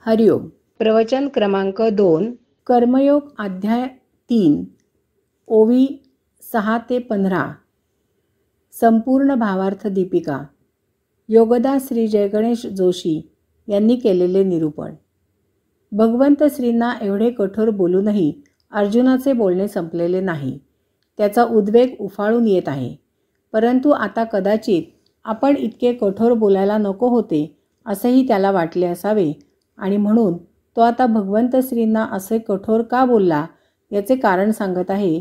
हरिओम. प्रवचन क्रमांक 2, कर्मयोग अध्याय 3, ओवी 6 ते 15. संपूर्ण भावार्थ दीपिका. योगदास श्री जयगणेश जोशी यांनी केलेले निरूपण. भगवंत श्रींना एवढे कठोर बोलूनही अर्जुनाचे बोलणे संपलेले नाही. त्याचा उद्वेग उफाळून येत आहे. परंतु आता कदाचित आपण इतके कठोर बोलायला नको होते असेही त्याला वाटले असावे आणि म्हणून तो आता भगवंत श्रींना असे कठोर का बोलला याचे कारण सांगत आहे.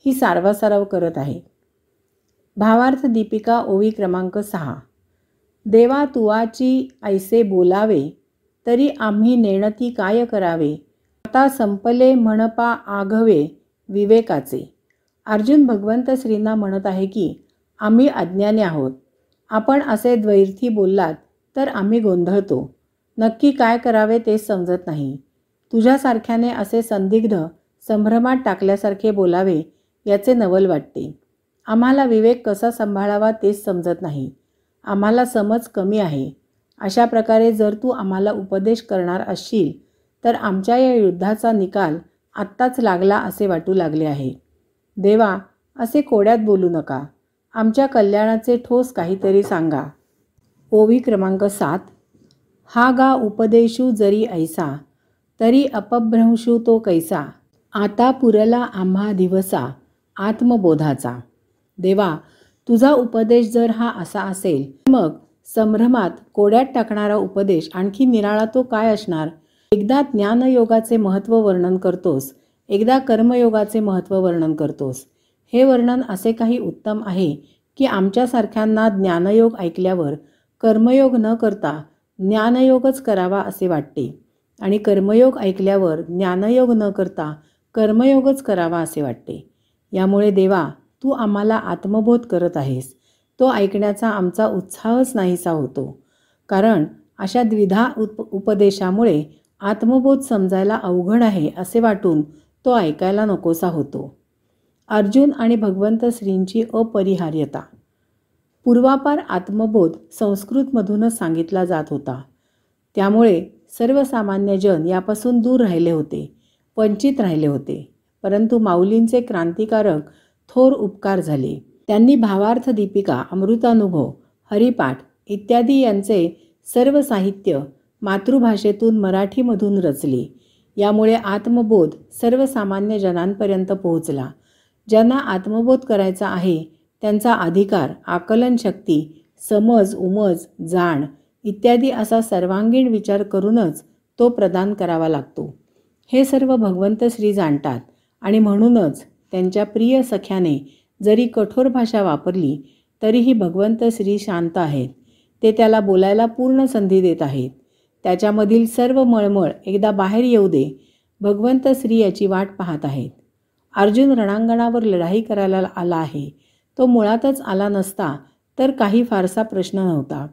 ही सारवासारव करत आहे. भावार्थ दीपिका ओवी क्रमांक 6. देवा तुवाची ऐसे बोलावे, तरी आम्ही नेणती काय करावे. आता संपले म्हणपा आघवे विवेकाचे. अर्जुन भगवंत श्रींना म्हणत आहे की आम्ही अज्ञानी आहोत. आपण असे द्वैर्थी बोललात तर आम्ही गोंधळतो. नक्की काय करावे तेच समजत नाही. तुझ्यासारख्याने असे संदिग्ध संभ्रमात टाकल्यासारखे बोलावे याचे नवल वाटते. आम्हाला विवेक कसा सांभाळावा तेच समजत नाही. आम्हाला समज कमी आहे. अशा प्रकारे जर तू आम्हाला उपदेश करणार असशील तर आमच्या या युद्धाचा निकाल आत्ताच लागला असे वाटू लागले आहे. देवा, असे कोड्यात बोलू नका. आमच्या कल्याणाचे ठोस काहीतरी सांगा. ओवी क्रमांक 7. हा गा उपदेशू जरी ऐसा, तरी अपभ्रंशू तो कैसा. आता पुरला आम्हा दिवसा आत्मबोधाचा. देवा, तुझा उपदेश जर हा असा असेल मग संभ्रमात कोड्यात टाकणारा उपदेश आणखी निराळा तो काय असणार. एकदा ज्ञानयोगाचे महत्त्व वर्णन करतोस, एकदा कर्मयोगाचे महत्त्व वर्णन करतोस. हे वर्णन असे काही उत्तम आहे की आमच्यासारख्यांना ज्ञानयोग ऐकल्यावर कर्मयोग न करता ज्ञानयोगच करावा असे वाटते आणि कर्मयोग ऐकल्यावर ज्ञानयोग न करता कर्मयोगच करावा असे वाटते. यामुळे देवा, तू आम्हाला आत्मबोध करत आहेस. तो ऐकण्याचा आमचा उत्साहच नाहीसा होतो. कारण अशा द्विधा उपदेशामुळे आत्मबोध समजायला अवघड आहे असे वाटून तो ऐकायला नकोसा होतो. अर्जुन आणि भगवंत श्रींची अपरिहार्यता. पूर्वापार आत्मबोध संस्कृतमधूनच सांगितला जात होता. त्यामुळे सर्वसामान्य जन यापासून दूर राहिले होते, वंचित राहिले होते. परंतु माऊलींचे क्रांतिकारक थोर उपकार झाले. त्यांनी भावार्थ दीपिका, अमृतानुभव, हरिपाठ इत्यादी यांचे सर्व साहित्य मातृभाषेतून मराठीमधून रचले. यामुळे आत्मबोध सर्वसामान्य जनांपर्यंत पोहोचला. ज्यांना आत्मबोध करायचा आहे त्यांचा अधिकार, आकलनशक्ती, समज, उमज, जाण इत्यादी असा सर्वांगीण विचार करूनच तो प्रदान करावा लागतो. हे सर्व भगवंत श्री जाणतात आणि म्हणूनच त्यांच्या प्रिय सख्याने जरी कठोर भाषा वापरली तरीही भगवंत श्री शांत आहेत. ते त्याला बोलायला पूर्ण संधी देत आहेत. त्याच्यामधील सर्व मळमळ एकदा बाहेर येऊ दे. भगवंत श्री याची वाट पाहत आहेत. अर्जुन रणांगणावर लढाई करायला आला आहे. तो मुळातच आला नसता तर काही फारसा प्रश्न नव्हता.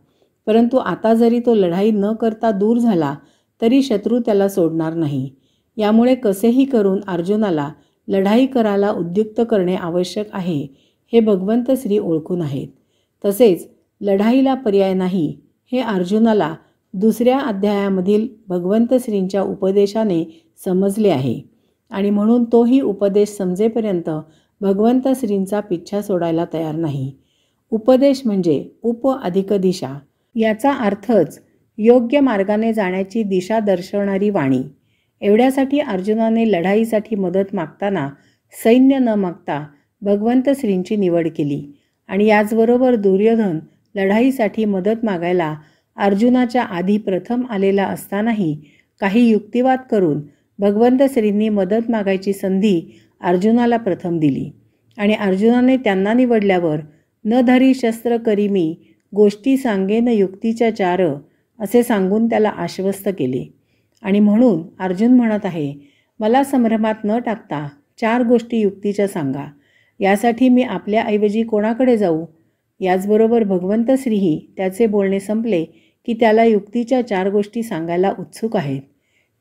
परंतु आता जरी तो लढाई न करता दूर झाला तरी शत्रू त्याला सोडणार नाही. यामुळे कसेही करून अर्जुनाला लढाई करायला उद्युक्त करणे आवश्यक आहे हे भगवंत श्री ओळखून आहेत. तसेच लढाईला पर्याय नाही हे अर्जुनाला दुसऱ्या अध्यायामधील भगवंत श्रींच्या उपदेशाने समजले आहे आणि म्हणून तोही उपदेश समजेपर्यंत भगवंत श्रींचा पिच्छा सोडायला तयार नाही. उपदेश म्हणजे उप अधिक दिशा. याचा अर्थच योग्य मार्गाने जाण्याची दिशा दर्शवणारी वाणी. एवढ्यासाठी अर्जुनाने लढाईसाठी मदत मागताना सैन्य न मागता भगवंत श्रींची निवड केली आणि याचबरोबर दुर्योधन लढाईसाठी मदत मागायला अर्जुनाच्या आधी प्रथम आलेला असतानाही काही युक्तिवाद करून भगवंत श्रींनी मदत मागायची संधी अर्जुनाला प्रथम दिली आणि अर्जुनाने त्यांना निवडल्यावर न धरी शस्त्र करी मी, गोष्टी सांगेन युक्तीच्या चार असे सांगून त्याला आश्वस्त केले. आणि म्हणून अर्जुन म्हणत आहे, मला संभ्रमात न टाकता 4 गोष्टी युक्तीच्या सांगा. यासाठी मी आपल्याऐवजी कोणाकडे जाऊ. याचबरोबर भगवंत श्रीही त्याचे बोलणे संपले की त्याला युक्तीच्या 4 गोष्टी सांगायला उत्सुक आहेत.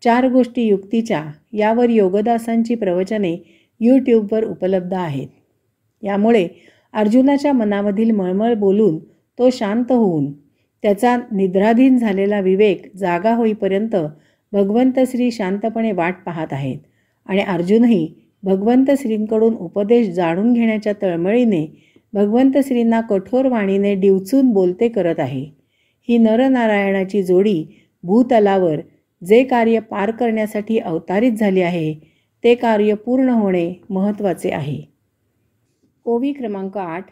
4 गोष्टी युक्तीच्या यावर योगदासांची प्रवचने यूट्यूबवर उपलब्ध आहेत. यामुळे अर्जुनाच्या मनामधील मळमळ बोलून तो शांत होऊन त्याचा निद्राधीन झालेला विवेक जागा होईपर्यंत भगवंत श्री शांतपणे वाट पाहत आहेत आणि अर्जुनही भगवंत श्रींकडून उपदेश जाणून घेण्याच्या तळमळीने भगवंत श्रींना कठोर वाणीने डिवचून बोलते करत आहे. ही नरनारायणाची जोडी भूतलावर जे कार्य पार करण्यासाठी अवतारित झाली आहे ते कार्य पूर्ण होणे महत्त्वाचे आहे. ओवी क्रमांक 8.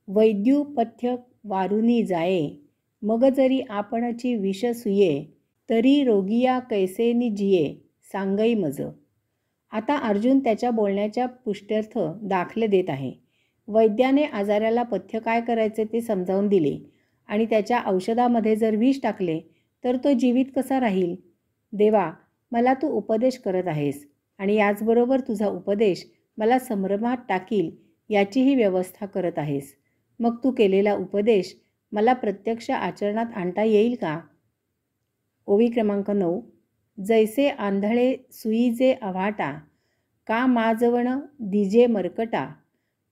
वैद्युपथ्य वारुनी जाये, मग जरी आपणची विष सुये, तरी रोगिया कैसेनी जिये, सांगई मज. आता अर्जुन त्याच्या बोलण्याच्या पुष्ट्यर्थ दाखले देत आहे. वैद्याने आजाराला पथ्य काय करायचे ते समजावून दिले आणि त्याच्या औषधामध्ये जर विष टाकले तर तो जीवित कसा राहील. देवा, मला तू उपदेश करत आहेस आणि याचबरोबर तुझा उपदेश मला संभ्रमात टाकील याचीही व्यवस्था करत आहेस. मग तू केलेला उपदेश मला प्रत्यक्ष आचरणात आणता येईल का. ओवी क्रमांक 9. जैसे आंधळे सुईजे अव्हाटा, का माजवण दिजे मरकटा,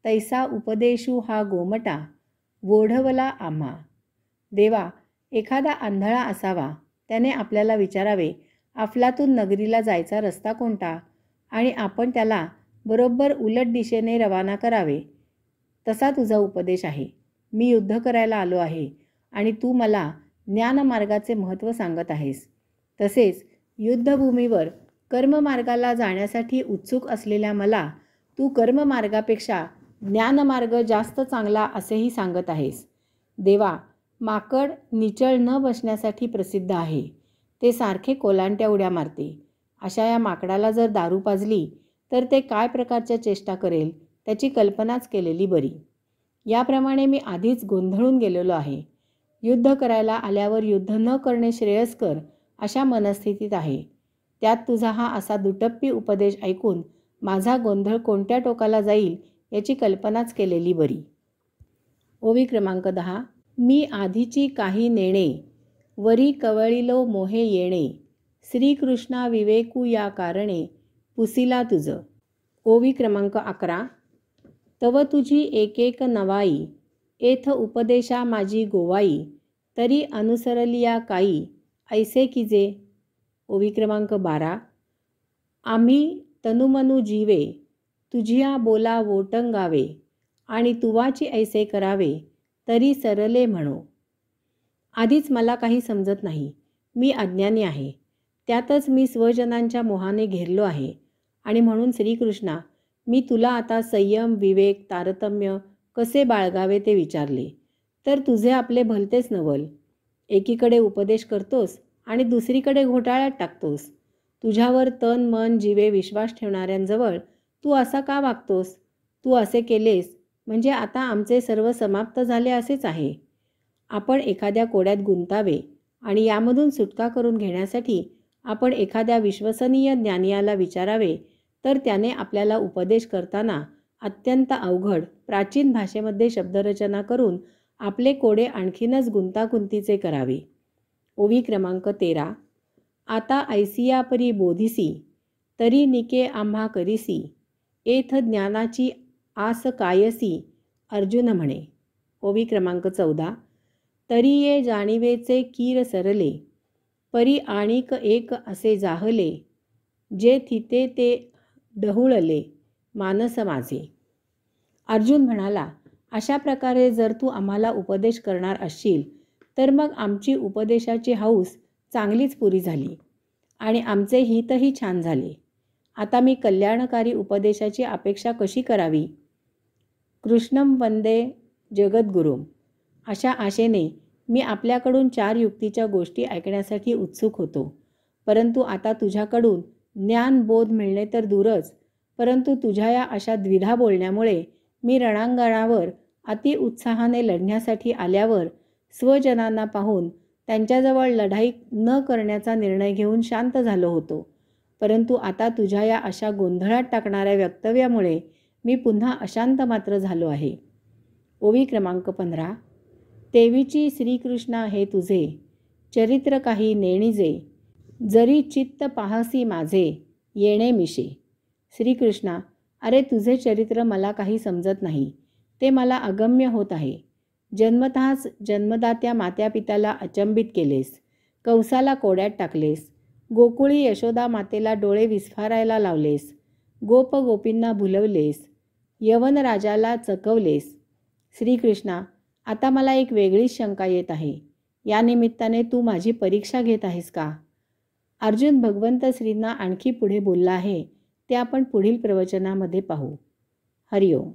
तैसा उपदेशू हा गोमटा, वोढवला आम्हा. देवा, एखादा आंधळा असावा, त्याने आपल्याला विचारावे अफलातून नगरीला जायचा रस्ता कोणता आणि आपण त्याला बरोबर उलट दिशेने रवाना करावे. तसा तुझा उपदेश आहे. मी युद्ध करायला आलो आहे आणि तू मला ज्ञानमार्गाचे महत्त्व सांगत आहेस. तसेच युद्धभूमीवर कर्ममार्गाला जाण्यासाठी उत्सुक असलेल्या मला तू कर्ममार्गापेक्षा ज्ञानमार्ग जास्त चांगला असेही सांगत आहेस. देवा, माकड निचळ न बसण्यासाठी प्रसिद्ध आहे. ते सारखे कोलांट्या उड्या मारते. अशा या माकडाला जर दारू पाजली तर ते काय प्रकारच्या चेष्टा करेल त्याची कल्पनाच केलेली बरी. याप्रमाणे मी आधीच गोंधळून गेलेलो आहे. युद्ध करायला आल्यावर युद्ध न करणे श्रेयस्कर अशा मनस्थितीत आहे. त्यात तुझा हा असा दुटप्पी उपदेश ऐकून माझा गोंधळ कोणत्या टोकाला जाईल याची कल्पनाच केलेली बरी. ओवी क्रमांक 10. मी आधीची काही नेणे, वरी कवळिलो मोहे येणे, श्रीकृष्णा विवेकू या कारणे, पुसिला तुझ. ओवी क्रमांक 11. तव तुझी एक नवाई, एथ उपदेशा माझी गोवाई, तरी अनुसरलिया काई, ऐसे कीजे. ओवी क्रमांक 12. आम्ही तनुमनु जीवे, तुझिया बोला वोटंगावे, आणि तुवाची ऐसे करावे, तरी सरले म्हणो. आधीच मला काही समजत नाही. मी अज्ञानी आहे. त्यातच मी स्वजनांच्या मोहाने घेरलो आहे आणि म्हणून श्रीकृष्णा, मी तुला आता संयम, विवेक, तारतम्य कसे बाळगावे ते विचारले तर तुझे आपले भलतेच नवल. एकीकडे उपदेश करतोस आणि दुसरीकडे घोटाळ्यात टाकतोस. तुझ्यावर तन मन जीवे विश्वास ठेवणाऱ्यांजवळ तू असा का वागतोस. तू असे केलेस म्हणजे आता आमचे सर्व समाप्त झाले असेच आहे. आपण एखाद्या कोड्यात गुंतावे आणि यामधून सुटका करून घेण्यासाठी आपण एखाद्या विश्वसनीय ज्ञानियाला विचारावे तर त्याने आपल्याला उपदेश करताना अत्यंत अवघड प्राचीन भाषेमध्ये शब्दरचना करून आपले कोडे आणखीनच गुंतागुंतीचे करावे. ओवी क्रमांक 13. आता ऐसिया परी बोधिसी, तरी निके आम्हा करिसी, एथ ज्ञानाची आस कायसी, अर्जुन म्हणे. ओवी क्रमांक 14. तरी ये जाणीवेचे कीर सरले, परी आणिक एक असे जाहले, जे थिते ते डहुळले, मानस माझे. अर्जुन म्हणाला, अशा प्रकारे जर तू आम्हाला उपदेश करणार असशील तर मग आमची उपदेशाची हौस चांगलीच पुरी झाली आणि आमचे हितही छान झाले. आता मी कल्याणकारी उपदेशाची अपेक्षा कशी करावी. कृष्णम वंदे जगद्गुरुम. अशा आशेने मी आपल्याकडून 4 युक्तीच्या गोष्टी ऐकण्यासाठी उत्सुक होतो. परंतु आता तुझ्याकडून ज्ञान बोध मिळणे तर दूरच, परंतु तुझ्या या अशा द्विधा बोलण्यामुळे मी रणांगणावर अति उत्साहाने लढण्यासाठी आल्यावर स्वजनांना पाहून त्यांच्याजवळ लढाई न करण्याचा निर्णय घेऊन शांत झालो होतो. परंतु आता तुझ्या या अशा गोंधळात टाकणाऱ्या वक्तव्यामुळे मी पुन्हा अशांत मात्र झालो आहे. ओवी क्रमांक 15. तेवीची श्रीकृष्णा हे तुझे, चरित्र काही नेणिजे, जरी चित्त पाहसी माझे, येणे मिशे. श्रीकृष्णा, अरे तुझे चरित्र मला काही समजत नाही. ते मला अगम्य होत आहे. जन्मतःच जन्मदात्या मात्यापित्याला अचंबित केलेस, कंसाला कोड्यात टाकलेस गोकुळी यशोदा मातेला डोळे विस्फारायला लावलेस, गोप गोपींना भुलवलेस, यवन राजाला चकवलेस. श्रीकृष्णा, आता मला एक वेगळीच शंका येत आहे. या निमित्ताने तू माझी परीक्षा घेत आहेस का? अर्जुन भगवंत श्रींना आणखी पुढे बोलला आहे ते आपण पुढील प्रवचनामध्ये पाहू. हरिओम.